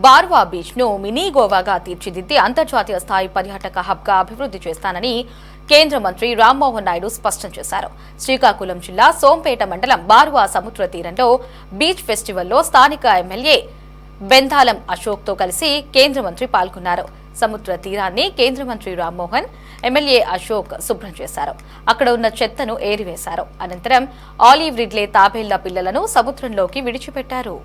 Barwa beach ను mini గోవాగా తీర్చిదిద్ది అంతర్జాతీయ స్థాయి పర్యాటక హబ్ గా అభివృద్ధి చేస్తానని కేంద్ర మంత్రి రామ్మోహన్ నాయుడు స్పష్టం చేశారు. శ్రీకాకుళం జిల్లా సోంపేట మండలం బార్వా సముద్ర తీరంలో బీచ్ ఫెస్టివల్లో స్థానిక ఎమ్మెల్యే బెందాలం అశోక్ తో కలిసి కేంద్ర మంత్రి పాల్గొన్నారు. సముద్ర తీరాన్ని కేంద్ర మంత్రి రామ్మోహన్, ఎమ్మెల్యే అశోక్ శుభ్రం చేశారు. అక్కడ ఉన్న చెత్తను ఏరివేశారు. అనంతరం ఆలివ్ రిడ్లే తాబేళ్ల పిల్లలను సముద్రంలోకి విడిచిపెట్టారు.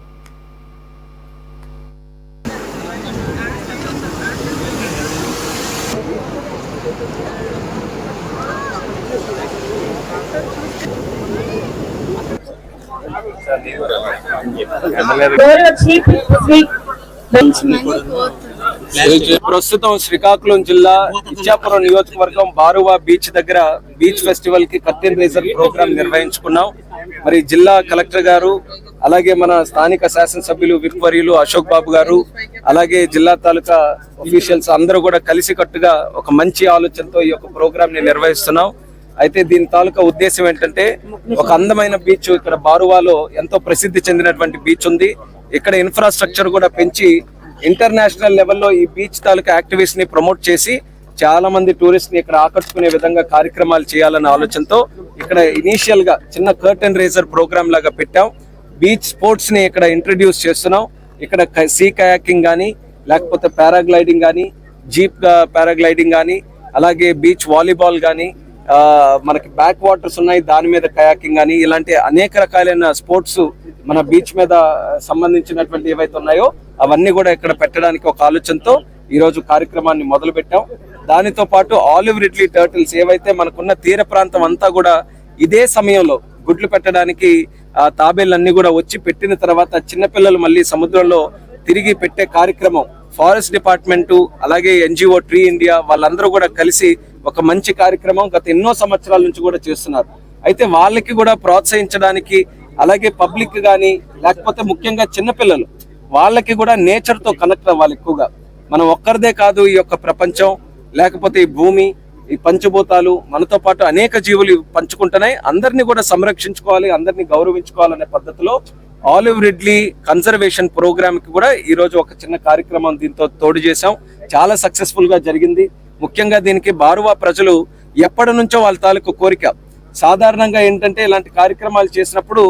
ప్రస్తుతం శ్రీకాకుళం జిల్లా ఇచ్చాపురం నియోజకవర్గం బారువా బీచ్ దగ్గర బీచ్ ఫెస్టివల్ కి కర్టెన్ రైజర్ ప్రోగ్రామ్ నిర్వహించుకున్నాం. మరి జిల్లా కలెక్టర్ గారు, అలాగే మన స్థానిక శాసనసభ్యులు విక్వర్యులు అశోక్ బాబు గారు, అలాగే జిల్లా తాలూకా అఫీషియల్స్ అందరూ కూడా కలిసికట్టుగా ఒక మంచి ఆలోచనతో ఈ యొక్క ప్రోగ్రామ్ ని నిర్వహిస్తున్నాం. అయితే దీని తాలూకా ఉద్దేశం ఏంటంటే, ఒక అందమైన బీచ్ ఇక్కడ బారువాలో ఎంతో ప్రసిద్ధి చెందినటువంటి బీచ్ ఉంది. ఇక్కడ ఇన్ఫ్రాస్ట్రక్చర్ కూడా పెంచి ఇంటర్నేషనల్ లెవెల్లో ఈ బీచ్ తాలూకా యాక్టివిటీస్ ని ప్రమోట్ చేసి చాలా మంది టూరిస్ట్ ని ఇక్కడ ఆకట్టుకునే విధంగా కార్యక్రమాలు చేయాలన్న ఆలోచనతో ఇక్కడ ఇనీషియల్ గా చిన్న కర్టెన్ రేజర్ ప్రోగ్రామ్ లాగా పెట్టాం. బీచ్ స్పోర్ట్స్ ని ఇక్కడ ఇంట్రడ్యూస్ చేస్తున్నాం. ఇక్కడ సీ కయాకింగ్ కానీ, లేకపోతే పారాగ్లైడింగ్ కానీ, జీప్ పారాగ్లైడింగ్ కానీ, అలాగే బీచ్ వాలీబాల్ కానీ, మనకి బ్యాక్ వాటర్స్ ఉన్నాయి దాని మీద కయాకింగ్ కానీ, ఇలాంటి అనేక రకాలైన స్పోర్ట్స్ మన బీచ్ మీద సంబంధించినటువంటి ఏవైతే ఉన్నాయో అవన్నీ కూడా ఇక్కడ పెట్టడానికి ఒక ఆలోచనతో ఈ రోజు కార్యక్రమాన్ని మొదలు పెట్టాం. దానితో పాటు ఆలివ్ రిడ్లీ టర్టిల్స్ ఏవైతే మనకున్న తీర ప్రాంతం అంతా కూడా ఇదే సమయంలో గుడ్లు పెట్టడానికి తాబేళ్ళన్నీ కూడా వచ్చి పెట్టిన తర్వాత చిన్నపిల్లలు మళ్ళీ సముద్రంలో తిరిగి పెట్టే కార్యక్రమం ఫారెస్ట్ డిపార్ట్మెంటు, అలాగే ఎన్జిఓ ట్రీ ఇండియా వాళ్ళందరూ కూడా కలిసి ఒక మంచి కార్యక్రమం గత ఎన్నో సంవత్సరాల నుంచి కూడా చేస్తున్నారు. అయితే వాళ్ళకి కూడా ప్రోత్సహించడానికి, అలాగే పబ్లిక్ కానీ, లేకపోతే ముఖ్యంగా చిన్నపిల్లలు వాళ్ళకి కూడా నేచర్ తో కనెక్ట్ అవ్వాలి ఎక్కువగా. మనం ఒక్కరిదే కాదు, ఈ యొక్క ప్రపంచం, లేకపోతే ఈ భూమి, ఈ పంచభూతాలు మనతో పాటు అనేక జీవులు పంచుకుంటున్నాయి. అందరినీ కూడా సంరక్షించుకోవాలి, అందరినీ గౌరవించుకోవాలనే పద్ధతిలో ఆలివ్ రిడ్లీ కన్జర్వేషన్ ప్రోగ్రామ్ కి కూడా ఈ రోజు ఒక చిన్న కార్యక్రమం దీంతో తోడు చేశాం. చాలా సక్సెస్ఫుల్ గా జరిగింది. ముఖ్యంగా దీనికి బారువా ప్రజలు ఎప్పటి నుంచో వాళ్ళ తాలూకు కోరిక. సాధారణంగా ఏంటంటే ఇలాంటి కార్యక్రమాలు చేసినప్పుడు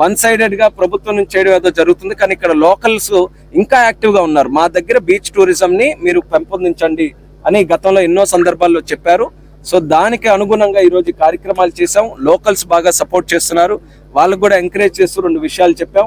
వన్ సైడెడ్ గా ప్రభుత్వం నుంచి చేయడం ఏదో జరుగుతుంది, కానీ ఇక్కడ లోకల్స్ ఇంకా యాక్టివ్ గా ఉన్నారు. మా దగ్గర బీచ్ టూరిజం ని మీరు పెంపొందించండి అని గతంలో ఎన్నో సందర్భాల్లో చెప్పారు. సో దానికి అనుగుణంగా ఈ రోజు కార్యక్రమాలు చేశాం. లోకల్స్ బాగా సపోర్ట్ చేస్తున్నారు. వాళ్ళకు కూడా ఎంకరేజ్ చేస్తూ రెండు విషయాలు చెప్పాం.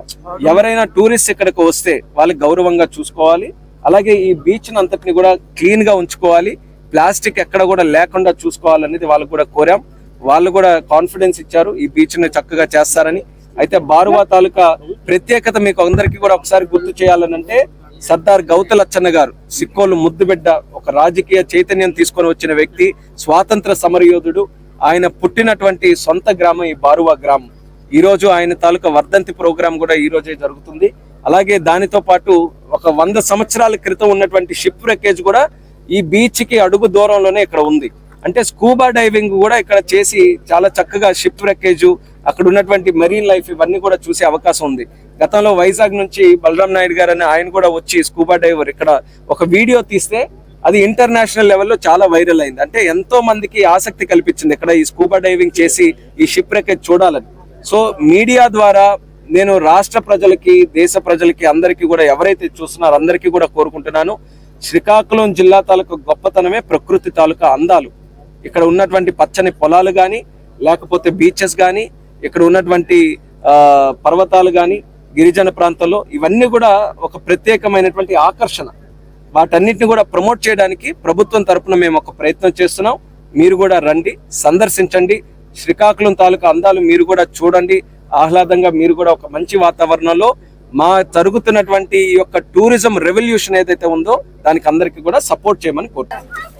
ఎవరైనా టూరిస్ట్ ఇక్కడికి వస్తే వాళ్ళకి గౌరవంగా చూసుకోవాలి, అలాగే ఈ బీచ్ అంతటిని కూడా క్లీన్ గా ఉంచుకోవాలి, ప్లాస్టిక్ ఎక్కడ కూడా లేకుండా చూసుకోవాలనేది వాళ్ళకు కూడా కోరాం. వాళ్ళు కూడా కాన్ఫిడెన్స్ ఇచ్చారు ఈ బీచ్ ని చక్కగా చేస్తారని. అయితే బారువా తాలూకా ప్రత్యేకత మీకు అందరికీ కూడా ఒకసారి గుర్తు చేయాలనంటే, సర్దార్ గౌతలచ్చన్న గారు సిక్కోలు ముద్దుబిడ్డ, ఒక రాజకీయ చైతన్యం తీసుకొని వచ్చిన వ్యక్తి, స్వాతంత్ర సమరయోధుడు. ఆయన పుట్టినటువంటి సొంత గ్రామం ఈ బారువా గ్రామం. ఈ రోజు ఆయన తాలూకా వర్ధంతి ప్రోగ్రాం కూడా ఈ రోజే జరుగుతుంది. అలాగే దానితో పాటు ఒక 100 సంవత్సరాల క్రితం ఉన్నటువంటి షిప్ రెక్కేజ్ కూడా ఈ బీచ్ కి అడుగు దూరంలోనే ఇక్కడ ఉంది. అంటే స్కూబా డైవింగ్ కూడా ఇక్కడ చేసి చాలా చక్కగా షిప్ రెక్కేజ్, అక్కడ ఉన్నటువంటి మెరీన్ లైఫ్ ఇవన్నీ కూడా చూసే అవకాశం ఉంది. గతంలో వైజాగ్ నుంచి బలరాం నాయుడు గారు అని ఆయన కూడా వచ్చి స్కూబా డైవర్ ఇక్కడ ఒక వీడియో తీస్తే అది ఇంటర్నేషనల్ లెవెల్లో చాలా వైరల్ అయింది. అంటే ఎంతో మందికి ఆసక్తి కల్పించింది ఇక్కడ ఈ స్కూబా డైవింగ్ చేసి ఈ షిప్ రెక్కేజ్ చూడాలని. సో మీడియా ద్వారా నేను రాష్ట్ర ప్రజలకి, దేశ ప్రజలకి, అందరికీ కూడా ఎవరైతే చూస్తున్నారో అందరికీ కూడా కోరుకుంటున్నాను, శ్రీకాకుళం జిల్లా తాలూకా గొప్పతనమే ప్రకృతి తాలూకా అందాలు. ఇక్కడ ఉన్నటువంటి పచ్చని పొలాలు కానీ, లేకపోతే బీచెస్ కానీ, ఇక్కడ ఉన్నటువంటి పర్వతాలు కానీ, గిరిజన ప్రాంతాల్లో ఇవన్నీ కూడా ఒక ప్రత్యేకమైనటువంటి ఆకర్షణ. వాటన్నిటిని కూడా ప్రమోట్ చేయడానికి ప్రభుత్వం తరఫున మేము ఒక ప్రయత్నం చేస్తున్నాం. మీరు కూడా రండి, సందర్శించండి, శ్రీకాకుళం తాలూకా అందాలు మీరు కూడా చూడండి. ఆహ్లాదంగా మీరు కూడా ఒక మంచి వాతావరణంలో మా జరుగుతున్నటువంటి ఈ యొక్క టూరిజం రెవల్యూషన్ ఏదైతే ఉందో దానికి అందరికీ కూడా సపోర్ట్ చేయమని కోరుతున్నాను.